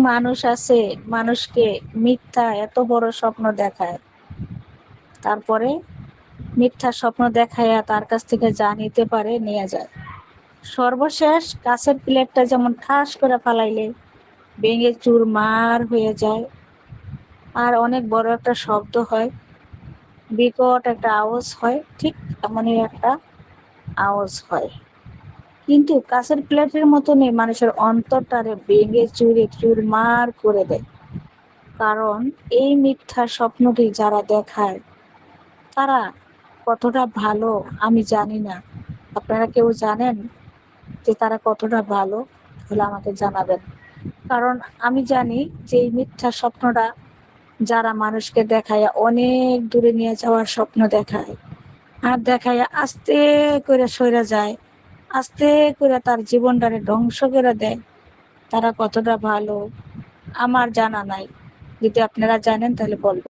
মানুষ আছে মানুষকে মিথ্যা এত বড় স্বপ্ন দেখায়, তারপরে মিথ্যা স্বপ্ন দেখাইয়া তার কাছ থেকে যা নিতে পারে নিয়ে যায়। সর্বশেষ কাছের প্লেটটা যেমন ঠাস করে ফালাইলে ভেঙে চুরমার হয়ে যায়, আর অনেক বড় একটা শব্দ হয়, বিকট একটা আওয়াজ হয়, ঠিক এমনই একটা আওয়াজ হয়। কিন্তু কাছের প্লেটের মতনই মানুষের অন্তরটারে ভেঙে চুরে চুরমার করে দেয়। কারণ এই মিথ্যা স্বপ্নটি যারা দেখায় তারা কতটা ভালো আমি জানি না। আপনারা কেউ জানেন যে তারা কতটা ভালো? তাহলে আমাকে জানাবেন। কারণ আমি জানি যে এই মিথ্যা স্বপ্নটা যারা মানুষকে দেখায় অনেক দূরে নিয়ে যাওয়ার স্বপ্ন দেখায়, আর দেখায় আস্তে করে সরে যায়, আস্তে করে তার জীবনটারে ধ্বংস করে দেয়, তারা কতটা ভালো আমার জানা নাই। যদি আপনারা জানেন তাহলে বলবেন।